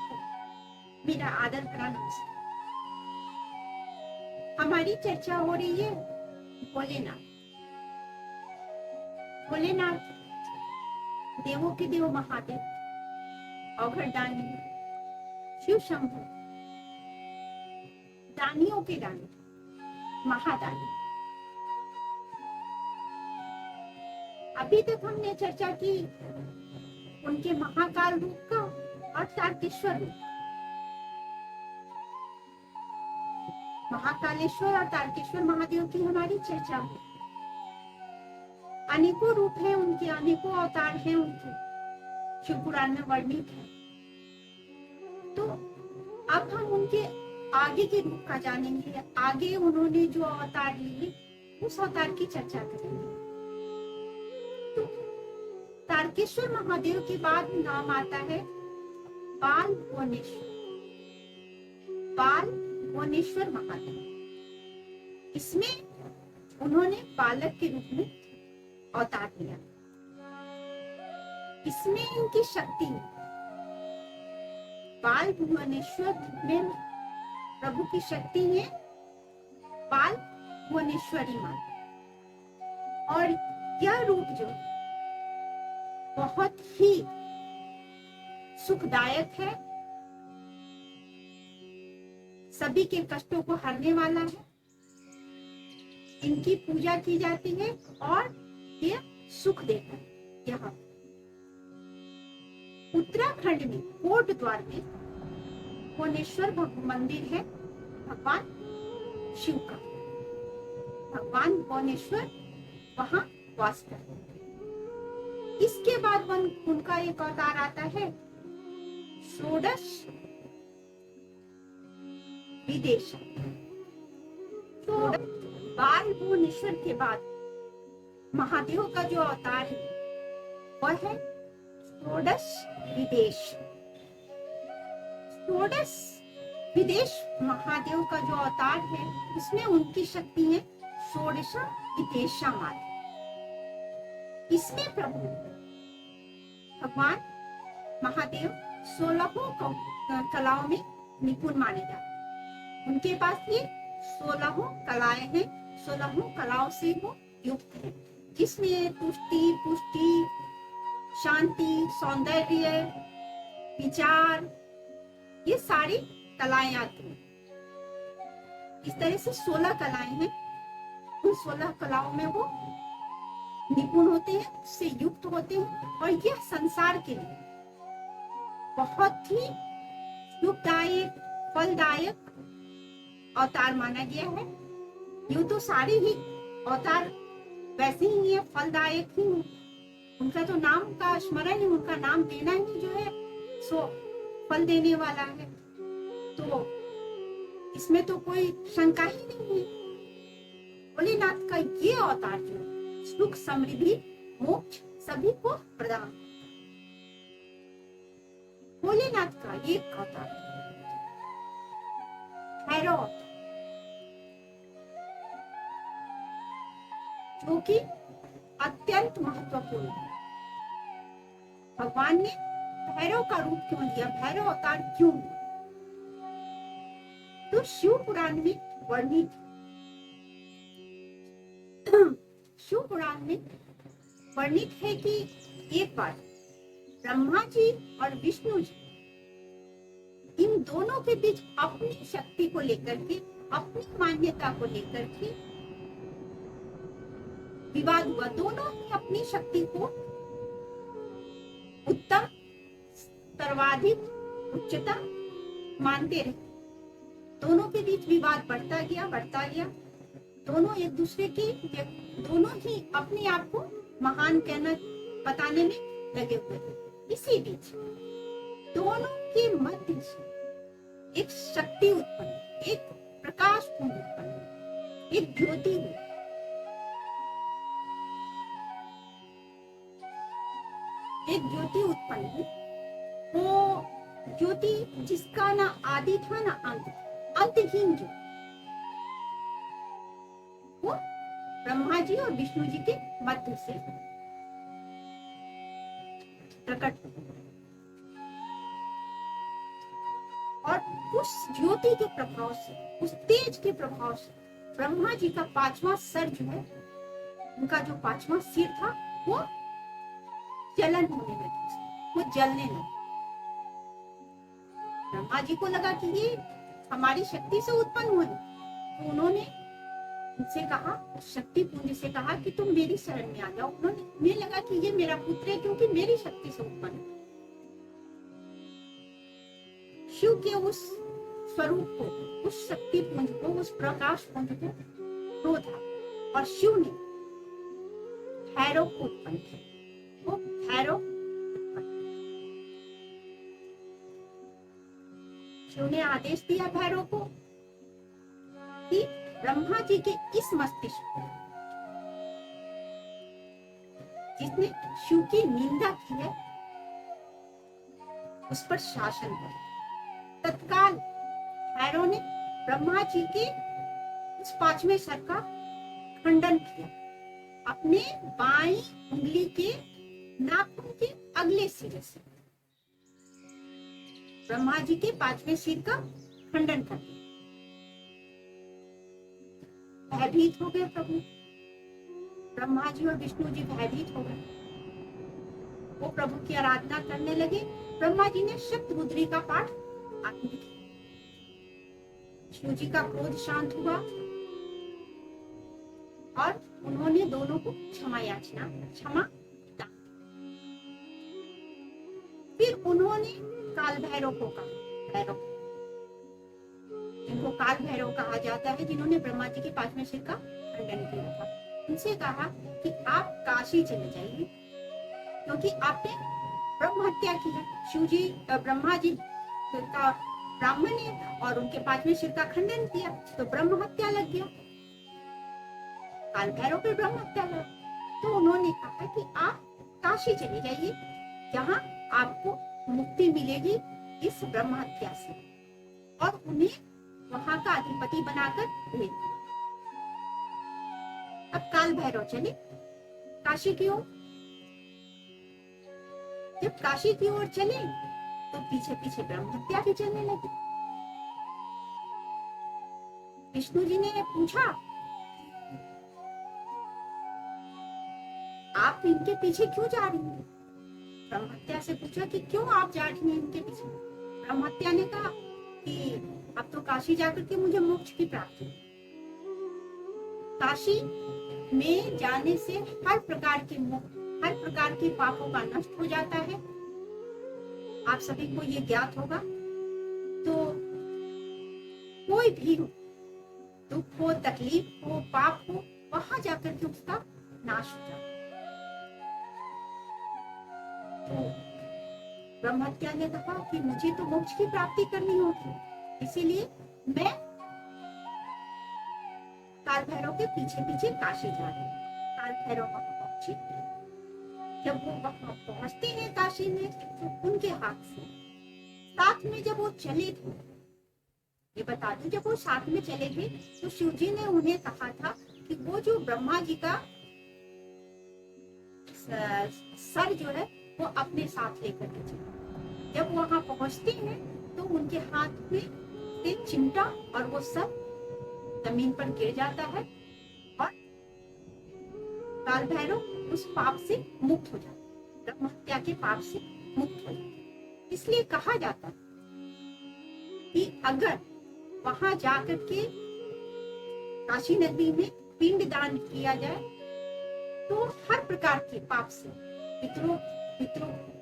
सबको मेरा आदर भरा नमस्कार। हमारी चर्चा हो रही है भोलेनाथ। भोलेनाथ देवों के देव महादेव, औघड़दानी, शिव शंभु, दानियों के दानी, महादानी। अभी तक हमने चर्चा की उनके महाकाल रूप का और तारकेश्वर रूप। महाकालेश्वर और तारकेश्वर महादेव की हमारी चर्चा हुई। अनेकों रूप हैं उनके, अनेकों अवतार हैं उनके, शिव पुराण में वर्णित है। तो अब हम उनके आगे के रूप का जानेंगे। आगे उन्होंने जो अवतार लिए उस अवतार की चर्चा करेंगे। तो तारकेश्वर महादेव के बाद नाम आता है बाल भुवनेश्वर। बाल भुवनेश्वर महादेव, इसमें उन्होंने बालक के रूप में अवतार लिया। इसमें इनकी शक्ति, बाल भुवनेश्वर में प्रभु की शक्ति है बाल भुवनेश्वरी माता। और यह रूप जो बहुत ही सुखदायक है, सभी के कष्टों को हरने वाला है। इनकी पूजा की जाती है और ये सुख देता है। यह उत्तराखंड में कोट द्वार में भुवनेश्वर मंदिर है भगवान शिव का। भगवान भुवनेश्वर वहां वास करते हैं। इसके बाद उनका एक अवतार आता है षोडश विदेश। बाल भुवनेश्वर के बाद महादेव का जो अवतार है वह है षोडश विदेश। षोडश विदेश महादेव का जो अवतार है उसमें उनकी शक्ति है षोडश विदेशा माता। इसमें प्रभु भगवान महादेव 16 कलाओं में निपुण माने जाते हैं। उनके पास ये 16 कलाएं हैं, 16 कलाओं से वो युक्त है, जिसमें तुष्टि, पुष्टि, शांति, सौंदर्य, विचार, ये सारी कलाएं आती हैं। इस तरह से 16 कलाएं हैं। उन 16 कलाओं में वो निपुण होते हैं, उससे युक्त होते हैं। और यह संसार के लिए बहुत ही सुखदायक, फलदायक अवतार माना गया है। यूं तो सारे ही अवतार वैसे ही है, फलदायक ही है। उनका तो नाम का स्मरण ही, उनका नाम लेना ही जो है सो फल देने वाला है। तो इसमें तो कोई शंका ही नहीं है। भोलेनाथ का ये अवतार जो है सुख, समृद्धि, मोक्ष सभी को प्रदान। भोलेनाथ का एक अवतार भैरव, जो कि अत्यंत महत्वपूर्ण है। भगवान ने भैरव का रूप क्यों लिया, भैरव अवतार क्यों लिया? तो शिव पुराण में वर्णित, शिव पुराण में वर्णित है कि एक बार ब्रह्मा जी और विष्णु जी, इन दोनों के बीच अपनी शक्ति को लेकर के, अपनी मान्यता को लेकर के विवाद हुआ। दोनों ही अपनी शक्ति को उत्तम, सर्वाधिक, उच्चतम मानते रहे। दोनों के बीच विवाद बढ़ता गया। दोनों एक दूसरे के, दोनों ही अपने आप को महान कहना, बताने में लगे हुए थे। इसी बीच दोनों के मध्य से एक शक्ति उत्पन्न, एक प्रकाश उत्पन्न, एक ज्योति हुई। एक ज्योति उत्पन्न हुई। वो ज्योति जिसका ना आदि था ना अंत, अंतहीन ज्योति, वो ब्रह्मा जी और विष्णु जी के मध्य से प्रकट हुई। और उस ज्योति के प्रभाव से, उस तेज के प्रभाव से ब्रह्मा जी का 5वां सर जो है, उनका जो 5वां सिर था वो जलन होने लगी, वो जलने लगा। ब्रह्मा जी को लगा कि ये हमारी शक्ति से उत्पन्न हुए, तो उन्होंने उनसे कहा, शक्ति पुंज से कहा कि तुम मेरी शरण में आ जाओ। उन्हें लगा कि ये मेरा पुत्र है क्योंकि मेरी शक्ति से उत्पन्न है। शिव के उस स्वरूप को, उस शक्ति पुंज को, उस प्रकाश पुंज को क्रोधा और शिव ने भैरव को उत्पन्न किया। वो भैरव, शिव ने आदेश दिया भैरव को कि ब्रह्मा जी के इस मस्तिष्क को, जिसने शिव की निंदा की है, उस पर शासन कर। तत्काल भैरव ने ब्रह्मा जी के उस 5वें सर का खंडन किया, अपने बाईं उंगली के नाखून के अगले सिरे से ब्रह्मा जी के 5वें सिर का खंडन कर दिया। भयभीत हो गए प्रभु, ब्रह्मा जी और विष्णु जी भयभीत हो गए। वो प्रभु की आराधना करने लगे। ब्रह्मा जी ने शब्दमुद्री का पाठ आरंभ किया। शिव जी का क्रोध शांत हुआ और उन्होंने दोनों को क्षमा दान। फिर उन्होंने काल भैरव को कहा, भैरव जिनको काल भैरव कहा जाता है, जिन्होंने ब्रह्मा जी के 5वें सिर का खंडन किया था, उनसे कहा कि आप काशी चले जाइए क्योंकि आपने ब्रह्म हत्या की है। शिव जी ब्रह्मा जी का ब्राह्मण है और उनके 5वें सिर का खंडन किया तो ब्रह्म हत्या लग गया, काल भैरव पे ब्रह्म हत्या लगा। तो उन्होंने कहा कि आप काशी चले जाइए जहाँ आपको मुक्ति मिलेगी इस ब्रह्म हत्या से, और उन्हें वहां का अधिपति बनाकर भेज दिया। अब काल भैरव चले काशी की ओर। जब काशी की ओर चले तो पीछे पीछे ब्रह्म हत्या भी चलने लगी। विष्णु जी ने पूछा, आप इनके पीछे क्यों जा रही हैं? ब्रह्म हत्या से पूछा कि क्यों आप जा रही हैं इनके पीछे? ब्रह्म हत्या ने कहा कि अब तो काशी जाकर के मुझे मोक्ष की प्राप्ति। काशी में जाने से हर प्रकार के पापों का नष्ट हो जाता है। आप सभी को ये ज्ञात होगा। तो कोई भी दुख हो, तकलीफ हो, पाप हो, वहां जाकर के उसका नाश हो जाता है। तो ब्रह्म हत्या ने कहा कि मुझे तो मोक्ष की प्राप्ति करनी होगी, इसीलिए मैं काल भैरव के पीछे पीछे काशी जा रही हूँ। काल भैरव वहां पहुंचे। जब वो वहां पहुंचते हैं काशी में, तो उनके हाथ से साथ में जब वो चले थे, ये बता दूं, जब वो साथ में चले थे तो शिव जी ने उन्हें कहा था कि वो जो ब्रह्मा जी का सर जो है वो अपने साथ लेकर के चले। जब वहां पहुंचते हैं तो उनके हाथ में से चिमटा और वो सब जमीन पर गिर जाता है और काल भैरव उस पाप से मुक्त हो जाता है, ब्रह्म हत्या के पाप से मुक्त हो जाता है। इसलिए कहा जाता है कि अगर वहां जाकर के काशी नदी में पिंड दान किया जाए तो हर प्रकार के पाप से, पितरों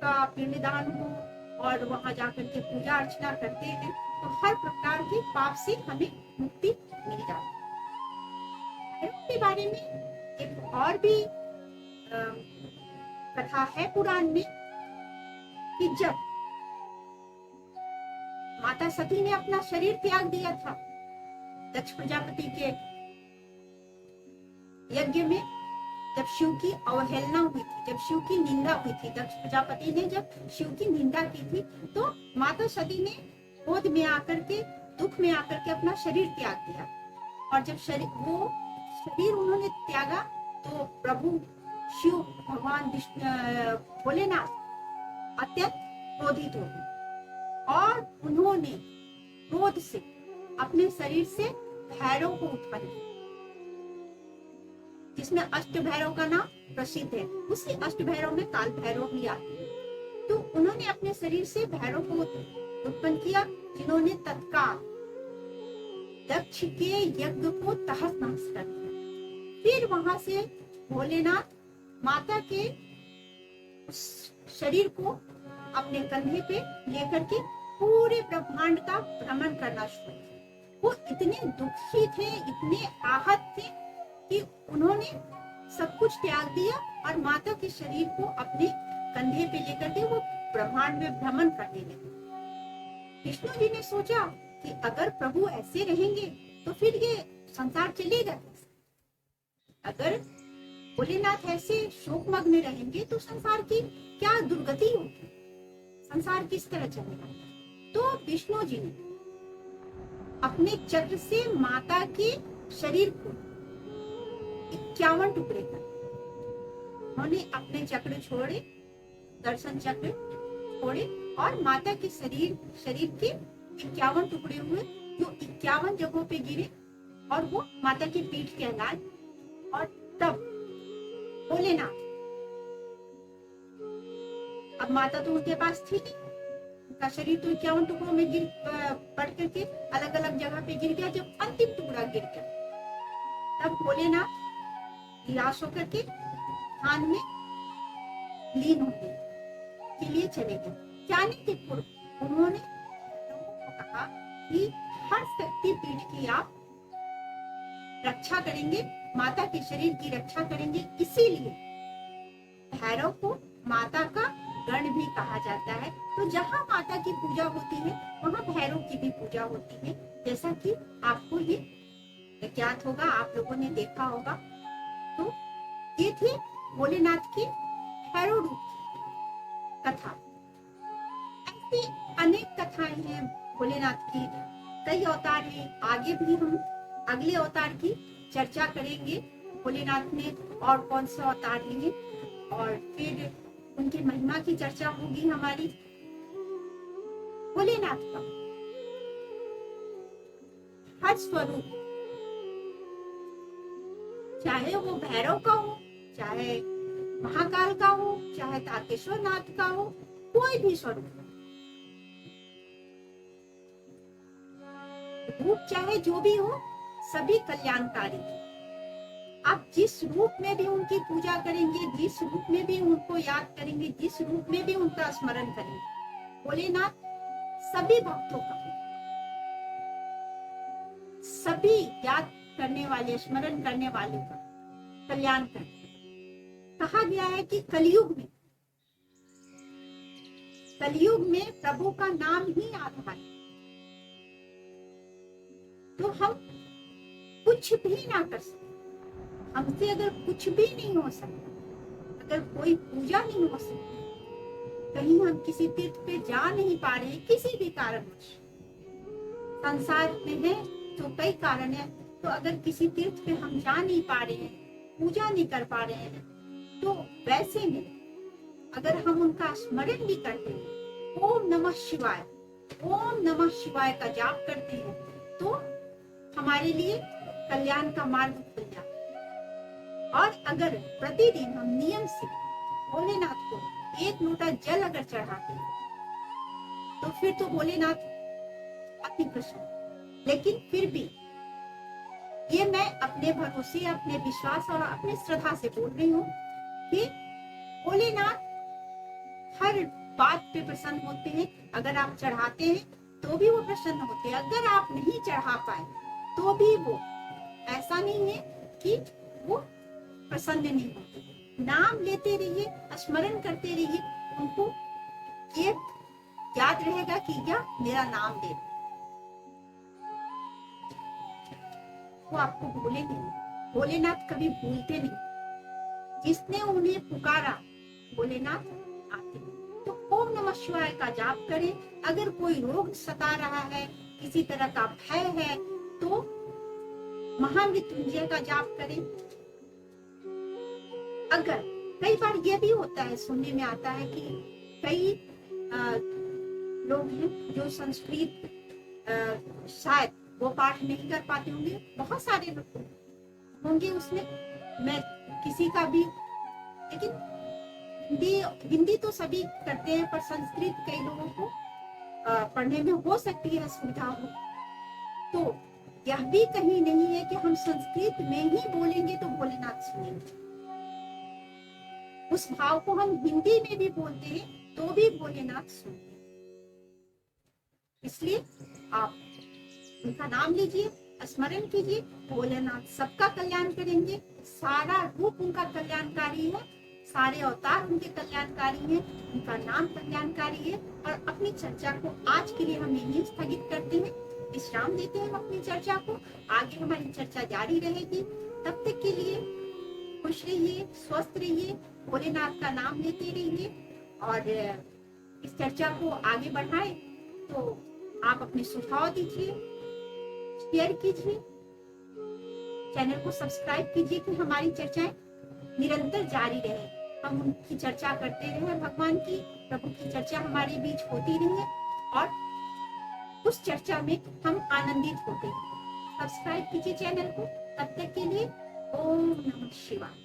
का पिंड दान हो और वहां जाकर के पूजा अर्चना करते हैं तो हर प्रकार के पाप से हमें मुक्ति मिल जाती है। के बारे में एक और भी कथा है पुराण में कि जब माता सती ने अपना शरीर त्याग दिया था दक्ष प्रजापति के यज्ञ में, जब शिव की अवहेलना हुई थी, जब शिव की निंदा हुई थी, दक्ष प्रजापति ने जब शिव की निंदा की थी, तो माता सती ने क्रोध में आकर के, दुख में आकर के अपना शरीर त्याग दिया। और जब शरीर उन्होंने त्यागा तो प्रभु शिव भगवान भोलेनाथ अत्यंत क्रोधित हो गए और उन्होंने क्रोध से अपने शरीर से भैरव को उत्पन्न किया, जिसमें अष्ट भैरव का नाम प्रसिद्ध है। उसी अष्ट भैरव में काल भैरव भी आते हैं। तो उन्होंने अपने शरीर से भैरव को उत्पन्न किया, जिन्होंने तत्काल दक्ष के यज्ञ को तहस नहस कर दिया। फिर वहां से भोलेनाथ माता के शरीर को अपने कंधे पे लेकर के पूरे ब्रह्मांड का भ्रमण करना शुरू किया। वो इतने दुखी थे, इतने आहत थे कि उन्होंने सब कुछ त्याग दिया और माता के शरीर को अपने कंधे पे लेकर के वो ब्रह्मांड में भ्रमण करने लगे। विष्णु जी ने सोचा कि अगर प्रभु ऐसे रहेंगे तो फिर ये संसार चलेगा कैसे? अगर भोलेनाथ ऐसे शोकमग्न रहेंगे तो संसार की क्या दुर्गति होगी, संसार किस तरह चलेगा? तो विष्णु जी ने अपने चक्र से माता के शरीर को 51 टुकड़े कर, उन्होंने अपने चक्र छोड़े, दर्शन चक्र छोड़े और माता के शरीर के 51 टुकड़े हुए, जो 51 जगहों पे गिरे और वो माता की पीठ कहलाए। और तब भोलेनाथ, अब माता तो उनके पास थी नहीं, उनका शरीर तो 51 टुकड़ों में गिर पड़ करके अलग अलग जगह पे गिर गया। जब अंतिम टुकड़ा गिर गया तब भोलेनाथ निराश होकर के ध्यान में लीन होने के लिए चले गए। जाने के पूर्व उन्होंने लोगों को कहा कि हर शक्ति पीठ की आप रक्षा करेंगे, माता के शरीर की रक्षा करेंगे। इसीलिए भैरव को माता का गण भी कहा जाता है। तो जहाँ माता की पूजा होती है वहाँ भैरव की भी पूजा होती है, जैसा कि आपको ये ज्ञात होगा, आप लोगों ने देखा होगा। तो ये थी भोलेनाथ की भैरव रूप की कथा। ऐसी अनेक कथाएं हैं भोलेनाथ की, कई अवतार हैं। आगे भी हम अगले अवतार की चर्चा करेंगे, भोलेनाथ ने और कौन से अवतार लिए, और फिर उनकी महिमा की चर्चा होगी हमारी। भोलेनाथ का हर स्वरूप, चाहे वो भैरव का हो, चाहे महाकाल का हो, चाहे तारकेश्वर नाथ का हो, कोई भी स्वरूप रूप चाहे जो भी हो, सभी कल्याणकारी है। आप जिस रूप में भी उनकी पूजा करेंगे, जिस रूप में भी उनको याद करेंगे, जिस रूप में भी उनका स्मरण करेंगे, भोलेनाथ सभी भक्तों का, सभी याद करने वाले, स्मरण करने वाले का कल्याण करते। कहा गया है कि कलयुग में प्रभु का नाम ही आधार है। तो हम कुछ भी ना कर सकते, हमसे अगर कुछ भी नहीं हो सकता, अगर कोई पूजा नहीं हो सकती, कहीं हम किसी तीर्थ पे जा नहीं पा रहे, किसी भी कारणवश संसार में है तो कई कारण है, तो अगर किसी तीर्थ पे हम जा नहीं पा रहे हैं, पूजा नहीं कर पा रहे हैं, तो वैसे में अगर हम उनका स्मरण भी करते हैं, ओम नमः शिवाय का जाप करते हैं, तो हमारे लिए कल्याण का मार्ग खुल जाता है। और अगर प्रतिदिन हम नियम से भोलेनाथ को 1 लोटा जल अगर चढ़ाते हैं, तो फिर तो भोलेनाथ अति प्रसन्न। लेकिन फिर भी ये मैं अपने भरोसे, अपने विश्वास और अपने श्रद्धा से बोल रही हूँ कि भोलेनाथ हर बात पे प्रसन्न होते हैं। अगर आप चढ़ाते हैं तो भी वो प्रसन्न होते हैं, अगर आप नहीं चढ़ा पाए तो भी वो, ऐसा नहीं है कि वो प्रसन्न नहीं होते। नाम लेते रहिए, स्मरण करते रहिए, उनको ये याद रहेगा कि क्या मेरा नाम ले, वो आपको भूलेंगे नहीं। भोलेनाथ कभी भूलते नहीं, जिसने उन्हें पुकारा भोलेनाथ आते। तो ओम नमः शिवाय का जाप करें। अगर कोई रोग सता रहा है, किसी तरह का भय है, तो महामृत्युंजय का जाप करें। अगर कई बार यह भी होता है, सुनने में आता है कि कई लोग हैं जो संस्कृत शायद वो पाठ नहीं कर पाते होंगे, बहुत सारे लोग होंगे उसमें, मैं किसी का भी, लेकिन हिंदी तो सभी करते हैं, पर संस्कृत कई लोगों को पढ़ने में हो सकती है असुविधा हो, तो यह भी कहीं नहीं है कि हम संस्कृत में ही बोलेंगे तो भोलेनाथ सुनेंगे। उस भाव को हम हिंदी में भी बोलते हैं तो भी भोलेनाथ सुनते हैं। इसलिए आप उनका नाम लीजिए, स्मरण कीजिए, भोलेनाथ सबका कल्याण करेंगे। सारा रूप उनका कल्याणकारी है, सारे अवतार उनके कल्याणकारी हैं, उनका नाम कल्याणकारी है। और अपनी चर्चा को आज के लिए हम यहीं स्थगित करते हैं, विश्राम देते हैं अपनी चर्चा को। आगे हमारी चर्चा जारी रहेगी, तब तक के लिए खुश रहिए, स्वस्थ रहिए, भोलेनाथ का नाम लेते रहिए। और इस चर्चा को आगे बढ़ाएं तो आप अपने सुझाव दीजिए, शेयर कीजिए, चैनल को सब्सक्राइब कीजिए कि हमारी चर्चाएं निरंतर जारी रहे, हम उनकी चर्चा करते रहे, भगवान की, प्रभु की चर्चा हमारे बीच होती रहे और उस चर्चा में हम आनंदित होते हैं। सब्सक्राइब कीजिए चैनल को। तब तक के लिए ओम नमः शिवाय।